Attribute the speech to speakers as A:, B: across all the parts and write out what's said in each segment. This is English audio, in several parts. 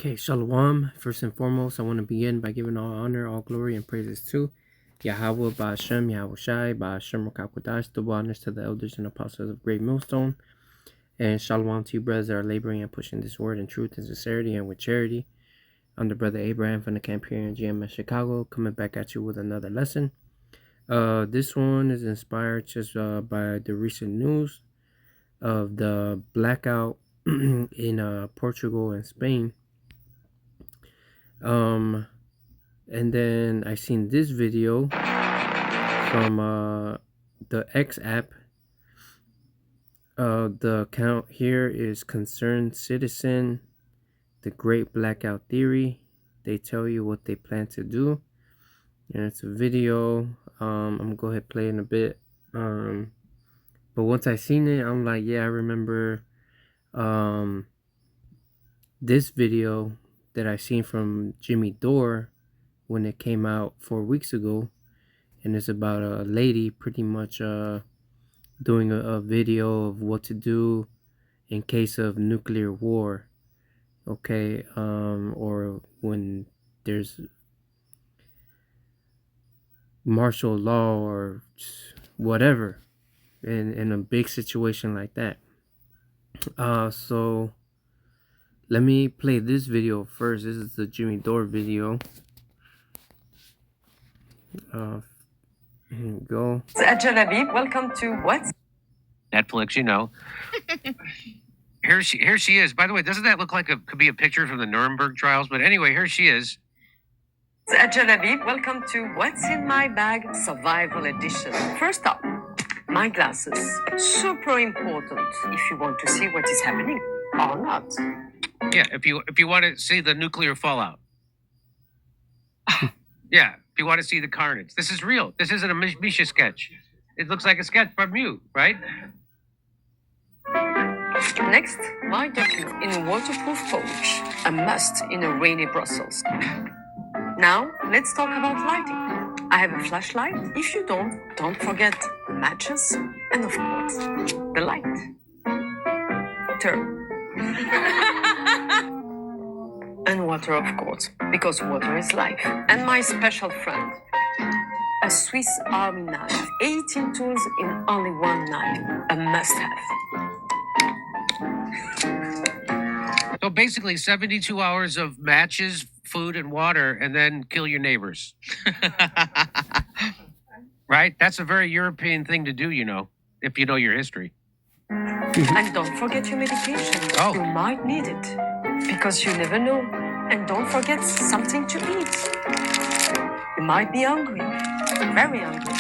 A: Okay, Shalom. First and foremost, I want to begin by giving all honor, all glory, and praises to Yahweh, Ba'ashem, Yahweh Shai, Ba'ashem, Rakakwadash, double honors to the elders and apostles of Great Millstone, and Shalom to you brothers that are laboring and pushing this word in truth and sincerity and with charity. I'm the brother Abraham from the camp here in GMS Chicago, coming back at you with another lesson. This one is inspired just by the recent news of the blackout in Portugal and Spain. And then I seen this video from the X app. The account here is Concerned Citizen, the Great Blackout Theory. They tell you what they plan to do, and it's a video. I'm gonna go ahead and play in a bit. But once I seen it, I'm like, yeah, I remember this video that I seen from Jimmy Dore when it came out 4 weeks ago, and it's about a lady pretty much doing a video of what to do in case of nuclear war, okay, or when there's martial law or whatever in a big situation like that. So let me play this video first. This is the Jimmy Dore video. Here we go.
B: Ajalabi, welcome to what?
C: Netflix, you know. Here she is. By the way, doesn't that look like could be a picture from the Nuremberg trials? But anyway, here she is.
B: Ajalabi, welcome to What's in My Bag Survival Edition. First up, my glasses. Super important if you want to see what is happening or not.
C: Yeah, if you want to see the nuclear fallout. Yeah, if you want to see the carnage. This is real. This isn't a Misha sketch. It looks like a sketch from you, right?
B: Next, my document in a waterproof pouch. A must in a rainy Brussels. Now, let's talk about lighting. I have a flashlight. If you don't forget the matches and of course, the light. Turn. And water, of course, because water is life. And my special friend, a Swiss Army knife. 18 tools in only one knife. A must-have.
C: So basically 72 hours of matches, food, and water, and then kill your neighbors. Right? That's a very European thing to do, you know, if you know your history.
B: And don't forget your medication.
C: Oh.
B: You might need it, because you never know. And don't forget something to eat. You might be hungry, very hungry.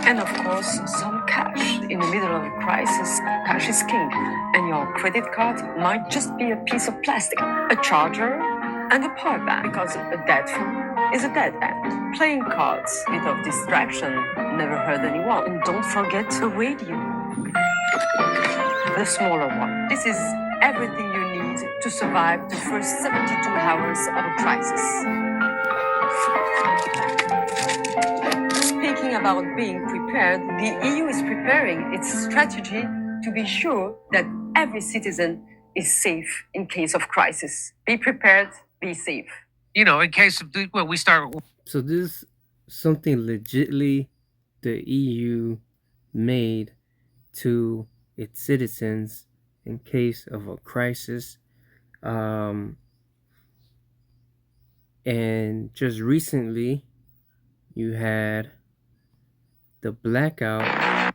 B: And of course, some cash. In the middle of a crisis, cash is king. And your credit card might just be a piece of plastic, a charger, and a power bank. Because a dead phone is a dead end. Playing cards, bit of distraction, never hurt anyone. And don't forget a radio. The smaller one. This is everything you need to survive the first 72 hours of a crisis. Speaking about being prepared, the EU is preparing its strategy to be sure that every citizen is safe in case of crisis. Be prepared, be safe.
C: You know, in case of, well, we start.
A: So this is something legitly the EU made to its citizens in case of a crisis. And just recently you had the blackout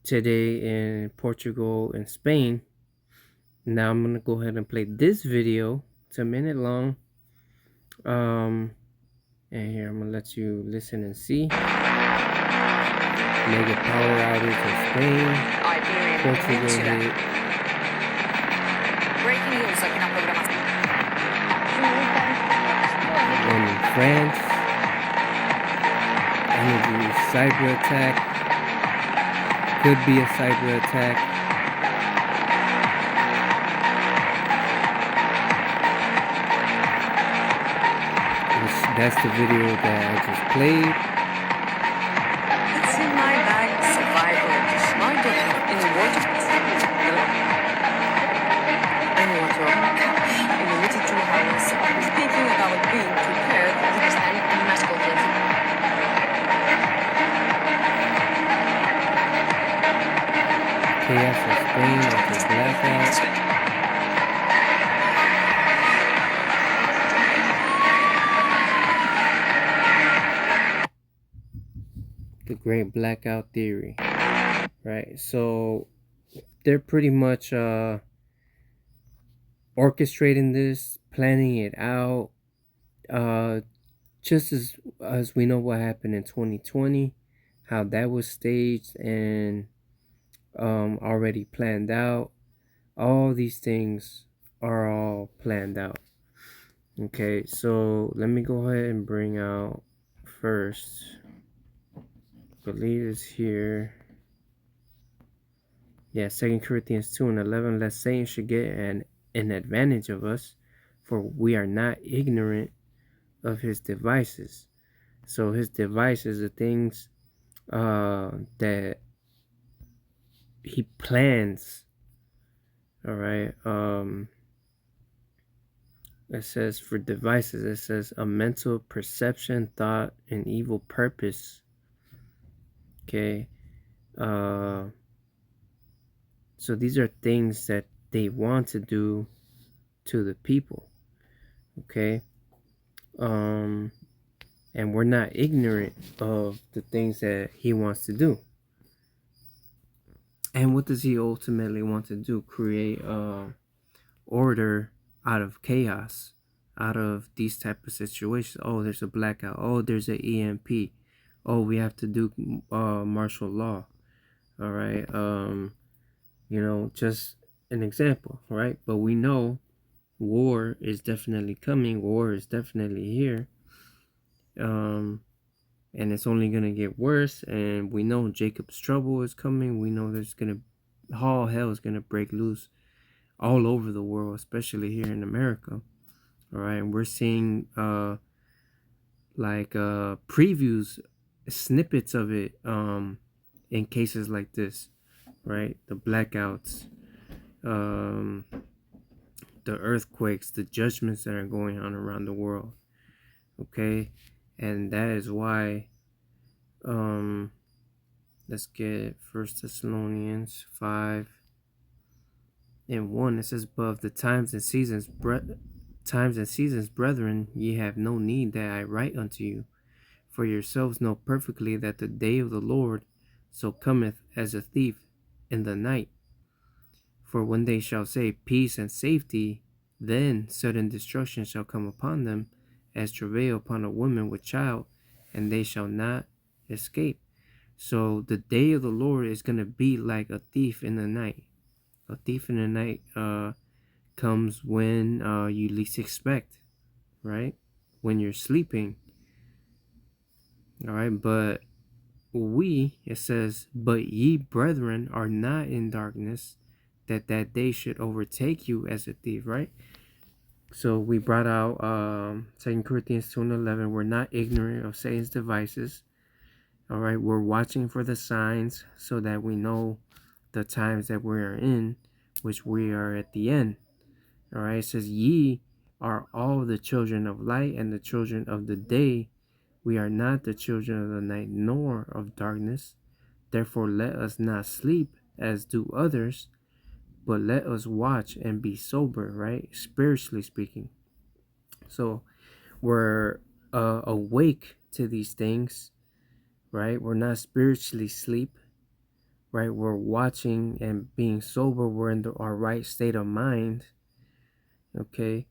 A: today in Portugal and Spain. Now I'm gonna go ahead and play this video. It's a minute long. And here I'm gonna let you listen and see. Mega power outage in Spain. Portugal hit.
D: Breaking news aquí en la programación.
A: One in France. Energy cyber attack. Could be a cyber attack. That's the video that I just played.
B: It's in my bag, survival edition. My document in a waterproof pouch. And water, cash.
A: Chaos in Spain after blackout. The Great Blackout Theory. Right? So they're pretty much orchestrating this, planning it out. Just as we know what happened in 2020, how that was staged and already planned out. All these things are all planned out. Okay, so let me go ahead and bring out first. I believe it's here. Yeah, 2 Corinthians 2:11. Lest Satan should get an advantage of us, for we are not ignorant of his devices. So his devices are things that he plans. All right. It says for devices, it says a mental perception, thought, and evil purpose. Okay. So these are things that they want to do to the people. Okay. And we're not ignorant of the things that he wants to do. And what does he ultimately want to do? Create order out of chaos, out of these type of situations. Oh, there's a blackout. Oh, there's an EMP. Oh, we have to do martial law. All right. Just an example, right? But we know war is definitely coming. War is definitely here. And it's only gonna get worse. And we know Jacob's trouble is coming. We know all hell is gonna break loose all over the world, especially here in America. All right, and we're seeing previews, snippets of it in cases like this, right? The blackouts, the earthquakes, the judgments that are going on around the world. Okay, and that is why let's get 1 Thessalonians 5:1. It says, but of the times and seasons, brethren, ye have no need that I write unto you. For yourselves know perfectly that the day of the Lord so cometh as a thief in the night. For when they shall say peace and safety, then sudden destruction shall come upon them, as travail upon a woman with child, and they shall not escape. So the day of the Lord is going to be like a thief in the night. A thief in the night comes when you least expect, right? When you're sleeping. All right, but it says, but ye brethren are not in darkness, that day should overtake you as a thief, right? So we brought out 2 Corinthians 2:11. We're not ignorant of Satan's devices. All right, we're watching for the signs so that we know the times that we are in, which we are at the end. All right, it says, ye are all the children of light and the children of the day. We are not the children of the night nor of darkness. Therefore let us not sleep as do others, but let us watch and be sober, right? Spiritually speaking. So we're awake to these things, right? We're not spiritually asleep, right? We're watching and being sober. We're in our right state of mind. Okay.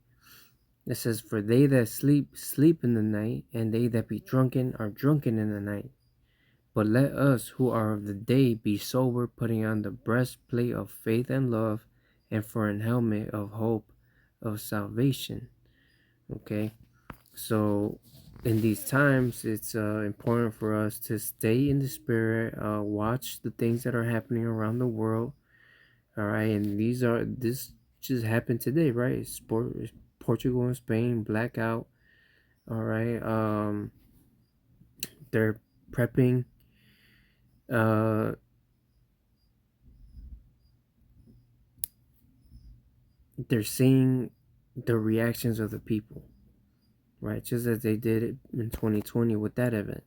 A: It says, for they that sleep, sleep in the night, and they that be drunken are drunken in the night. But let us who are of the day be sober, putting on the breastplate of faith and love, and for an helmet of hope of salvation. Okay. So in these times, it's important for us to stay in the spirit, watch the things that are happening around the world. All right. And this just happened today, right? Portugal and Spain blackout. All right. They're prepping. They're seeing the reactions of the people, right? Just as they did it in 2020 with that event.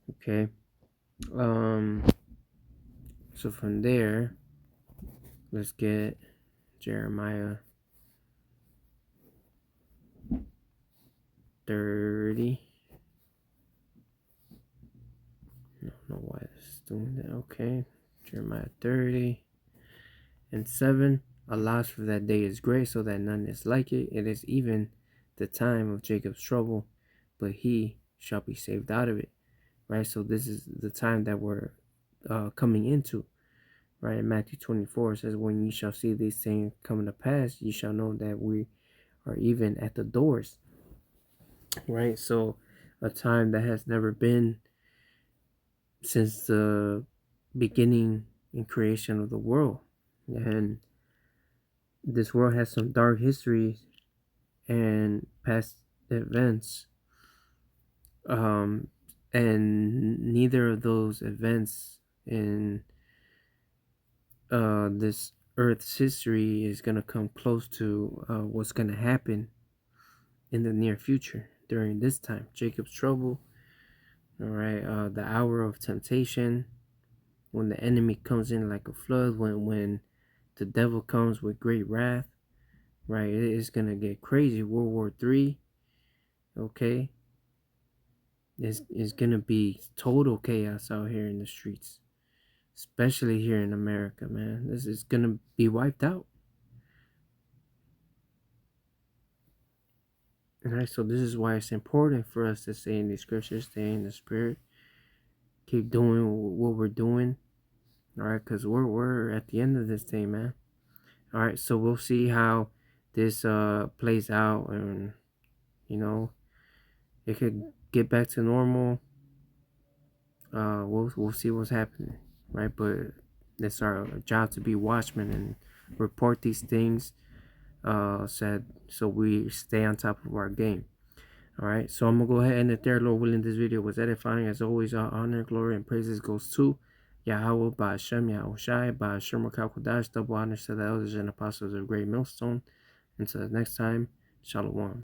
A: Okay. So from there, let's get Jeremiah 30. I don't know why it's doing that. Okay. Jeremiah 30 and 7. Alas, for that day is great, so that none is like it. It is even the time of Jacob's trouble, but he shall be saved out of it. Right? So this is the time that we're coming into. Right? In Matthew 24, it says, when you shall see these things coming to pass, you shall know that we are even at the doors. Right? So a time that has never been since the beginning and creation of the world. And this world has some dark history and past events. And neither of those events in this Earth's history is going to come close to what's going to happen in the near future during this time. Jacob's trouble, all right, the hour of temptation, when the enemy comes in like a flood, when the devil comes with great wrath, right? It is going to get crazy. World War III, okay, is going to be total chaos out here in the streets, especially here in America, man. This is going to be wiped out. Alright, so this is why it's important for us to stay in the scriptures, stay in the spirit, keep doing what we're doing. Alright, because we're at the end of this thing, man. Alright, so we'll see how this plays out, and you know, it could get back to normal. We'll see what's happening, right? But it's our job to be watchmen and report these things, said, so we stay on top of our game. All right, so I'm gonna go ahead and end it there. Lord willing, this video was edifying. As always, all honor, glory, and praises goes to Yahweh, Ba'ashem, Yahushai, Ba'ashem, Rakal double honors to the elders and apostles of Great Millstone. Until next time, Shalom.